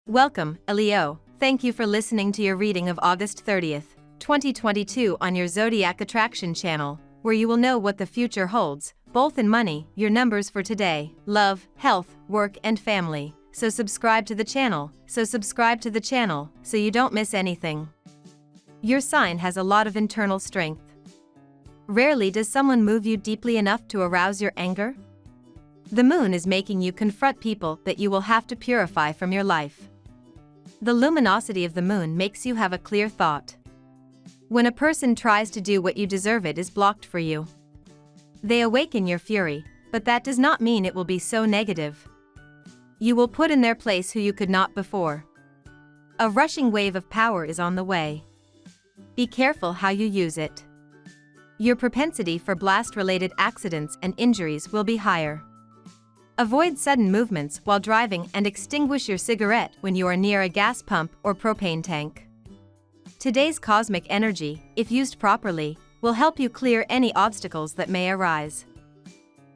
Welcome, Leo. Thank you for listening to your reading of August 30th, 2022 on your Zodiac Attraction channel, where you will know what the future holds, both in money, your numbers for today, love, health, work and family. So subscribe to the channel so you don't miss anything. Your sign has a lot of internal strength. Rarely does someone move you deeply enough to arouse your anger. The moon is making you confront people that you will have to purify from your life. The luminosity of the moon makes you have a clear thought. When a person tries to do what you deserve, it is blocked for you. They awaken your fury, but that does not mean it will be so negative. You will put in their place who you could not before. A rushing wave of power is on the way. Be careful how you use it. Your propensity for blast-related accidents and injuries will be higher. Avoid sudden movements while driving and extinguish your cigarette when you are near a gas pump or propane tank. Today's cosmic energy, if used properly, will help you clear any obstacles that may arise.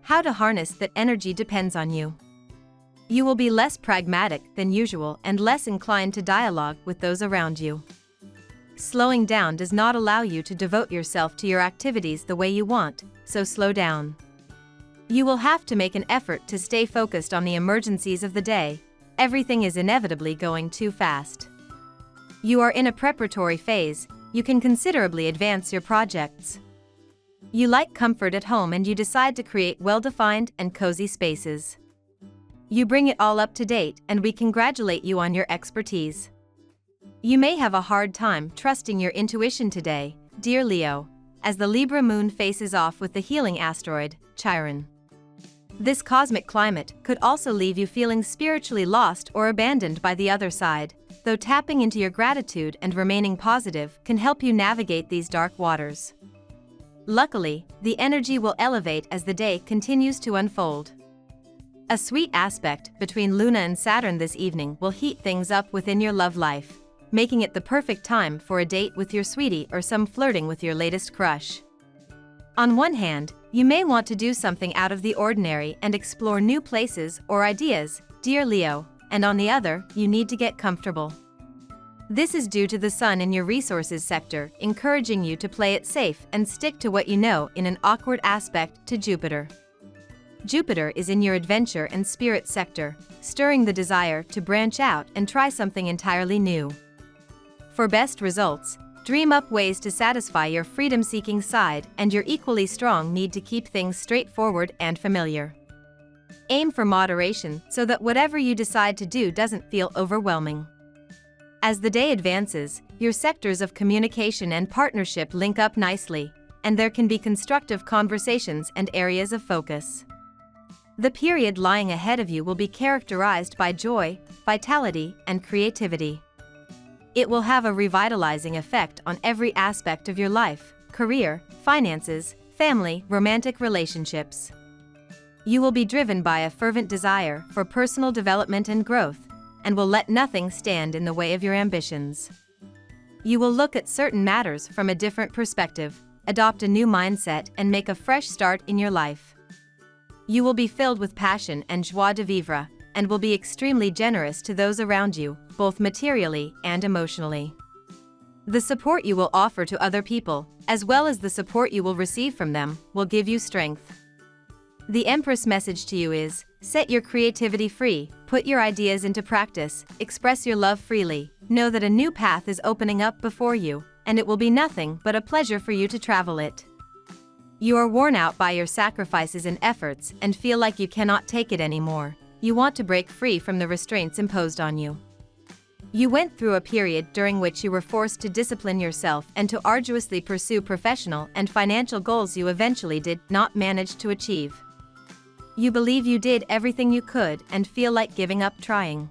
How to harness that energy depends on you. You will be less pragmatic than usual and less inclined to dialogue with those around you. Slowing down does not allow you to devote yourself to your activities the way you want, so slow down. You will have to make an effort to stay focused on the emergencies of the day. Everything is inevitably going too fast. You are in a preparatory phase. You can considerably advance your projects. You like comfort at home and you decide to create well-defined and cozy spaces. You bring it all up to date and we congratulate you on your expertise. You may have a hard time trusting your intuition today, dear Leo, as the Libra moon faces off with the healing asteroid, Chiron. This cosmic climate could also leave you feeling spiritually lost or abandoned by the other side, though tapping into your gratitude and remaining positive can help you navigate these dark waters. Luckily, the energy will elevate as the day continues to unfold. A sweet aspect between Luna and Saturn this evening will heat things up within your love life, making it the perfect time for a date with your sweetie or some flirting with your latest crush. On one hand, you may want to do something out of the ordinary and explore new places or ideas, dear Leo, and on the other, you need to get comfortable. This is due to the sun in your resources sector, encouraging you to play it safe and stick to what you know in an awkward aspect to Jupiter. Jupiter is in your adventure and spirit sector, stirring the desire to branch out and try something entirely new. For best results, dream up ways to satisfy your freedom-seeking side and your equally strong need to keep things straightforward and familiar. Aim for moderation so that whatever you decide to do doesn't feel overwhelming. As the day advances, your sectors of communication and partnership link up nicely, and there can be constructive conversations and areas of focus. The period lying ahead of you will be characterized by joy, vitality, and creativity. It will have a revitalizing effect on every aspect of your life, career, finances, family, romantic relationships. You will be driven by a fervent desire for personal development and growth, and will let nothing stand in the way of your ambitions. You will look at certain matters from a different perspective, adopt a new mindset and make a fresh start in your life. You will be filled with passion and joie de vivre, and will be extremely generous to those around you, both materially and emotionally. The support you will offer to other people, as well as the support you will receive from them, will give you strength. The Empress message to you is, set your creativity free, put your ideas into practice, express your love freely, know that a new path is opening up before you, and it will be nothing but a pleasure for you to travel it. You are worn out by your sacrifices and efforts and feel like you cannot take it anymore. You want to break free from the restraints imposed on you. You went through a period during which you were forced to discipline yourself and to arduously pursue professional and financial goals you eventually did not manage to achieve. You believe you did everything you could and feel like giving up trying.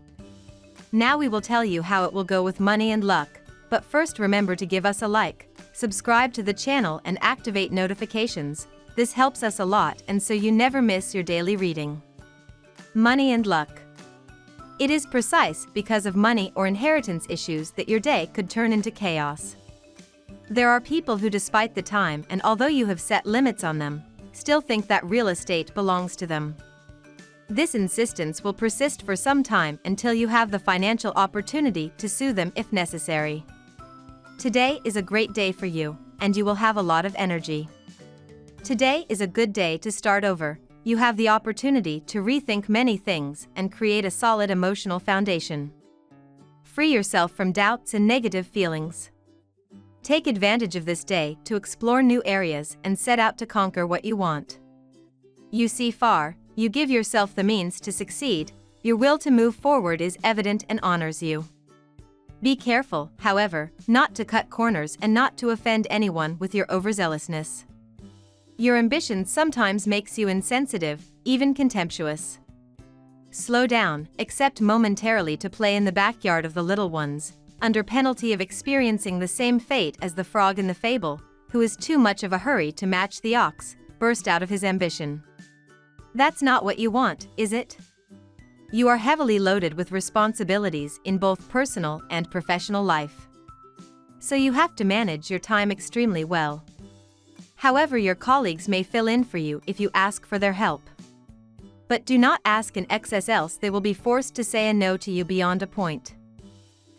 Now we will tell you how it will go with money and luck, but first remember to give us a like, subscribe to the channel and activate notifications. This helps us a lot and so you never miss your daily reading. Money and luck. It is precise because of money or inheritance issues that your day could turn into chaos. There are people who, despite the time and although you have set limits on them, still think that real estate belongs to them. This insistence will persist for some time until you have the financial opportunity to sue them if necessary. Today is a great day for you, and you will have a lot of energy. Today is a good day to start over. You have the opportunity to rethink many things and create a solid emotional foundation. Free yourself from doubts and negative feelings. Take advantage of this day to explore new areas and set out to conquer what you want. You see far, you give yourself the means to succeed, your will to move forward is evident and honors you. Be careful, however, not to cut corners and not to offend anyone with your overzealousness. Your ambition sometimes makes you insensitive, even contemptuous. Slow down, except momentarily to play in the backyard of the little ones, under penalty of experiencing the same fate as the frog in the fable, who is too much of a hurry to match the ox, burst out of his ambition. That's not what you want, is it? You are heavily loaded with responsibilities in both personal and professional life. So you have to manage your time extremely well. However, your colleagues may fill in for you if you ask for their help. But do not ask in excess, else they will be forced to say a no to you beyond a point.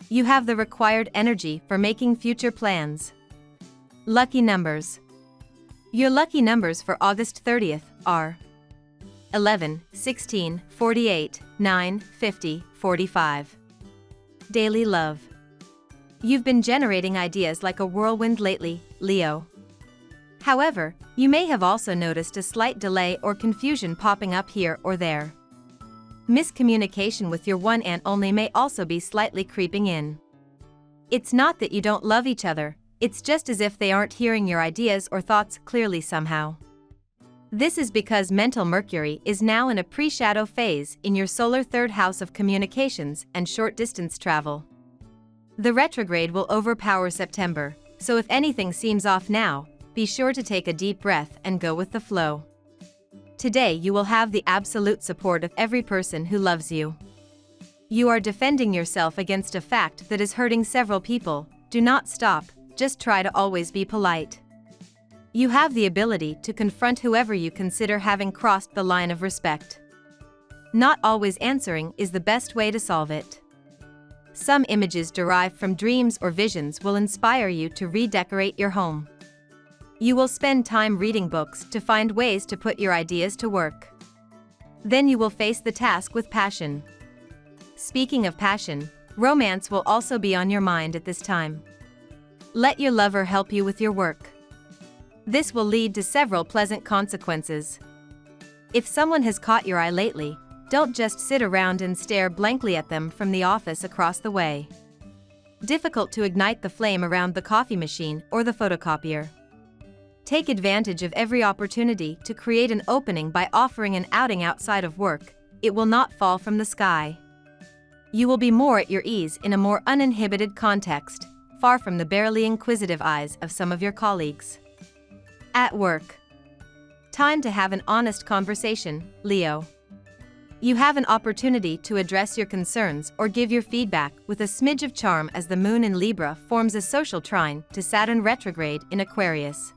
You have the required energy for making future plans. Lucky numbers. Your lucky numbers for August 30th are 11, 16, 48, 9, 50, 45. Daily love. You've been generating ideas like a whirlwind lately, Leo. However, you may have also noticed a slight delay or confusion popping up here or there. Miscommunication with your one and only may also be slightly creeping in. It's not that you don't love each other, it's just as if they aren't hearing your ideas or thoughts clearly somehow. This is because mental Mercury is now in a pre-shadow phase in your solar third house of communications and short-distance travel. The retrograde will overpower September, so if anything seems off now, be sure to take a deep breath and go with the flow. Today you will have the absolute support of every person who loves you. You are defending yourself against a fact that is hurting several people. Do not stop, just try to always be polite. You have the ability to confront whoever you consider having crossed the line of respect. Not always answering is the best way to solve it. Some images derived from dreams or visions will inspire you to redecorate your home. You will spend time reading books to find ways to put your ideas to work. Then you will face the task with passion. Speaking of passion, romance will also be on your mind at this time. Let your lover help you with your work. This will lead to several pleasant consequences. If someone has caught your eye lately, don't just sit around and stare blankly at them from the office across the way. Difficult to ignite the flame around the coffee machine or the photocopier. Take advantage of every opportunity to create an opening by offering an outing outside of work. It will not fall from the sky. You will be more at your ease in a more uninhibited context, far from the barely inquisitive eyes of some of your colleagues. At work. Time to have an honest conversation, Leo. You have an opportunity to address your concerns or give your feedback with a smidge of charm as the moon in Libra forms a social trine to Saturn retrograde in Aquarius.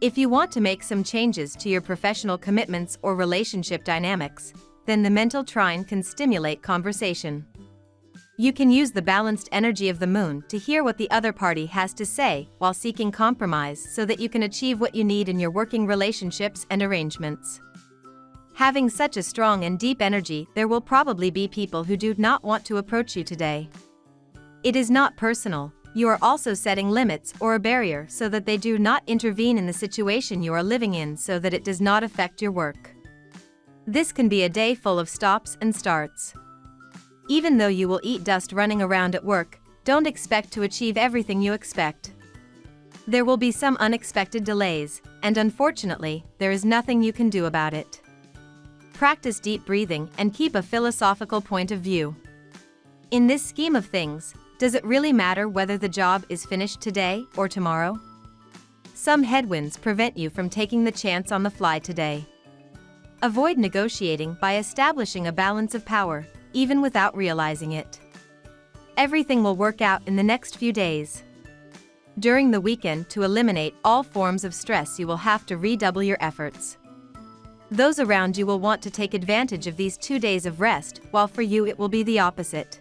If you want to make some changes to your professional commitments or relationship dynamics, then the mental trine can stimulate conversation. You can use the balanced energy of the moon to hear what the other party has to say while seeking compromise so that you can achieve what you need in your working relationships and arrangements. Having such a strong and deep energy, there will probably be people who do not want to approach you today. It is not personal. You are also setting limits or a barrier so that they do not intervene in the situation you are living in so that it does not affect your work. This can be a day full of stops and starts. Even though you will eat dust running around at work, don't expect to achieve everything you expect. There will be some unexpected delays, and unfortunately, there is nothing you can do about it. Practice deep breathing and keep a philosophical point of view. In this scheme of things, does it really matter whether the job is finished today or tomorrow? Some headwinds prevent you from taking the chance on the fly today. Avoid negotiating by establishing a balance of power, even without realizing it. Everything will work out in the next few days. During the weekend, to eliminate all forms of stress, you will have to redouble your efforts. Those around you will want to take advantage of these 2 days of rest, while for you it will be the opposite.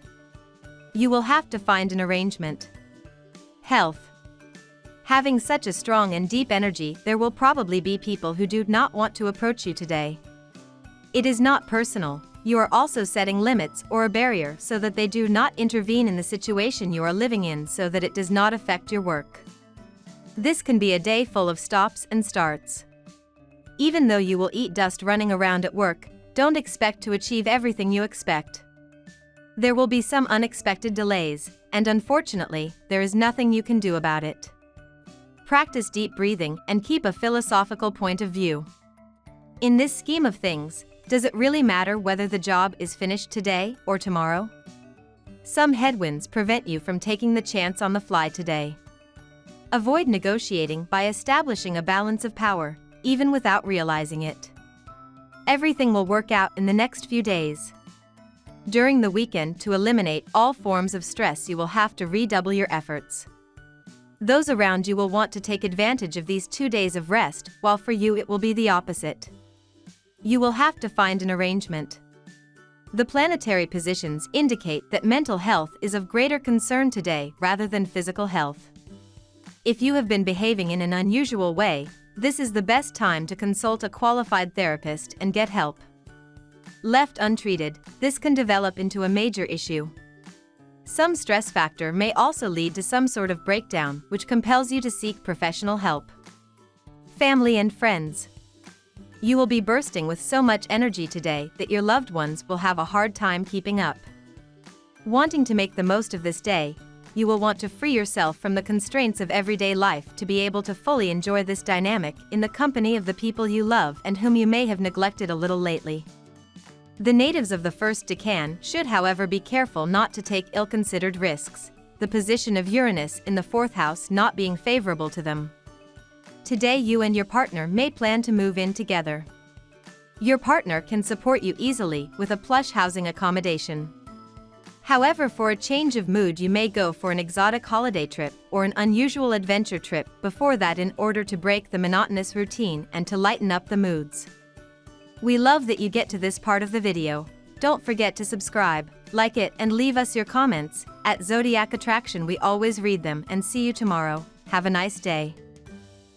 You will have to find an arrangement. Health. Having such a strong and deep energy, there will probably be people who do not want to approach you today. It is not personal. You are also setting limits or a barrier so that they do not intervene in the situation you are living in, so that it does not affect your work. This can be a day full of stops and starts. Even though you will eat dust running around at work, don't expect to achieve everything you expect. There will be some unexpected delays, and unfortunately, there is nothing you can do about it. Practice deep breathing and keep a philosophical point of view. In this scheme of things, does it really matter whether the job is finished today or tomorrow? Some headwinds prevent you from taking the chance on the fly today. Avoid negotiating by establishing a balance of power, even without realizing it. Everything will work out in the next few days. During the weekend, to eliminate all forms of stress, you will have to redouble your efforts. Those around you will want to take advantage of these 2 days of rest, while for you it will be the opposite. You will have to find an arrangement. The planetary positions indicate that mental health is of greater concern today rather than physical health. If you have been behaving in an unusual way, this is the best time to consult a qualified therapist and get help. Left untreated, this can develop into a major issue. Some stress factor may also lead to some sort of breakdown, which compels you to seek professional help. Family and friends. You will be bursting with so much energy today that your loved ones will have a hard time keeping up. Wanting to make the most of this day, you will want to free yourself from the constraints of everyday life to be able to fully enjoy this dynamic in the company of the people you love and whom you may have neglected a little lately. The natives of the first decan should, however, be careful not to take ill-considered risks, the position of Uranus in the 4th house not being favorable to them. Today you and your partner may plan to move in together. Your partner can support you easily with a plush housing accommodation. However, for a change of mood, you may go for an exotic holiday trip or an unusual adventure trip before that, in order to break the monotonous routine and to lighten up the moods. We love that you get to this part of the video. Don't forget to subscribe, like it, and leave us your comments. At Zodiac Attraction we always read them, and see you tomorrow. Have a nice day.